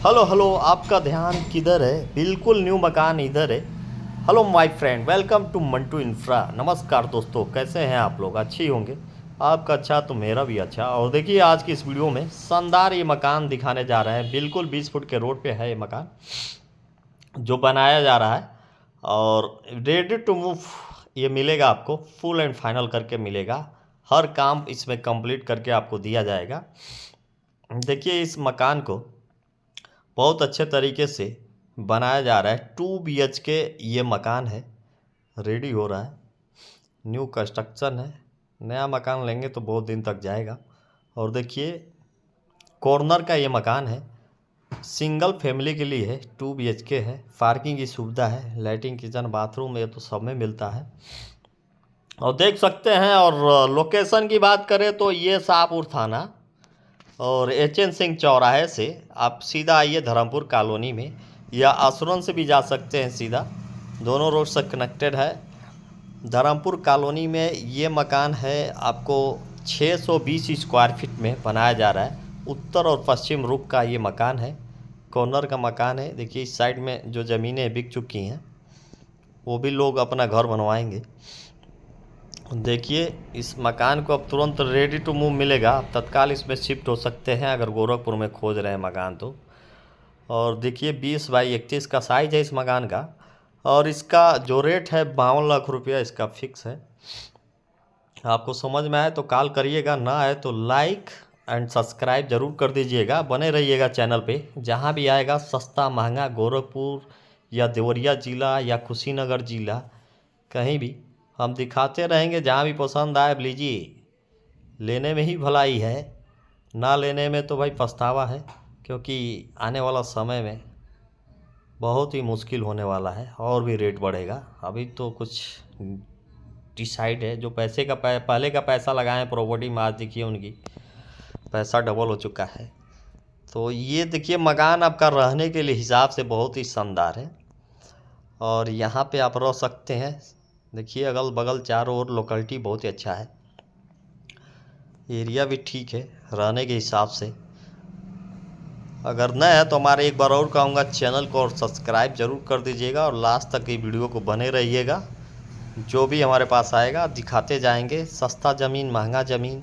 Hello hello, आपका ध्यान किधर है? बिल्कुल न्यू मकान इधर है। Hello my friend, welcome to Mantu Infra. नमस्कार दोस्तों, कैसे हैं आप लोग? अच्छी होंगे। आपका अच्छा तो मेरा भी अच्छा। और देखिए, आज की इस वीडियो में शानदार ये मकान दिखाने जा रहे हैं। बिल्कुल 20 फुट के रोड पे है ये मकान जो बनाया जा रहा है, और रेडी टू मूव ये मिलेगा आपको। फुल एंड फाइनल करके मिलेगा। हर काम इसमें कंप्लीट करके आपको दिया जाएगा। देखिए, इस मकान को बहुत अच्छे तरीके से बनाया जा रहा है। 2 BHK ये मकान है, रेडी हो रहा है। न्यू कंस्ट्रक्शन है। नया मकान लेंगे तो बहुत दिन तक जाएगा। और देखिए, कॉर्नर का ये मकान है, सिंगल फैमिली के लिए है। 2 BHK है, पार्किंग की सुविधा है, लैट्रिन किचन बाथरूम ये तो सब में मिलता है। और देख सकते हैं। और लोकेशन की बात करें तो ये शाहपुर थाना और HN सिंह चौराहे से आप सीधा आइए धर्मपुर कॉलोनी में, या आसुरन से भी जा सकते हैं सीधा। दोनों रोड से कनेक्टेड है। धर्मपुर कॉलोनी में ये मकान है, आपको 620 स्क्वायर फीट में बनाया जा रहा है। उत्तर और पश्चिम रुख का ये मकान है। कॉर्नर का मकान है। देखिए, इस साइड में जो ज़मीनें बिक चुकी हैं वो भी लोग अपना घर बनवाएंगे। देखिए, इस मकान को अब तुरंत रेडी टू मूव मिलेगा। आप तत्काल इसमें शिफ्ट हो सकते हैं अगर गोरखपुर में खोज रहे हैं मकान तो। और देखिए, 20 बाई 31 का साइज़ है इस मकान का। और इसका जो रेट है 52 लाख रुपया इसका फिक्स है। आपको समझ में आए तो कॉल करिएगा, ना आए तो लाइक एंड सब्सक्राइब ज़रूर कर दीजिएगा। बने रहिएगा चैनल पे। जहाँ भी आएगा सस्ता महंगा, गोरखपुर या देवरिया ज़िला या कुशीनगर ज़िला, कहीं भी हम दिखाते रहेंगे। जहाँ भी पसंद आए लीजिए। लेने में ही भलाई है, ना लेने में तो भाई पछतावा है। क्योंकि आने वाला समय में बहुत ही मुश्किल होने वाला है, और भी रेट बढ़ेगा। अभी तो कुछ डिसाइड है। जो पैसे का पहले का पैसा लगाएं प्रॉपर्टी में, आज देखिए उनकी पैसा डबल हो चुका है। तो ये देखिए, मकान आपका रहने के लिए हिसाब से बहुत ही शानदार है। और यहाँ पे आप रह सकते हैं। देखिए, अगल बगल चारों ओर लोकेलिटी बहुत ही अच्छा है। एरिया भी ठीक है रहने के हिसाब से। अगर नया है तो हमारे एक बार और कहूँगा, चैनल को और सब्सक्राइब ज़रूर कर दीजिएगा। और लास्ट तक ये वीडियो को बने रहिएगा। जो भी हमारे पास आएगा दिखाते जाएंगे। सस्ता ज़मीन, महंगा ज़मीन,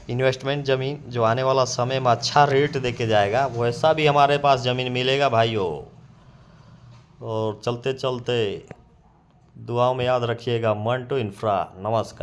इन्वेस्टमेंट ज़मीन जो आने वाला समय में अच्छा रेट देके जाएगा, वैसा भी हमारे पास ज़मीन मिलेगा भाइयों। और चलते चलते दुआओं में याद रखिएगा मंटू इंफ्रा। नमस्कार।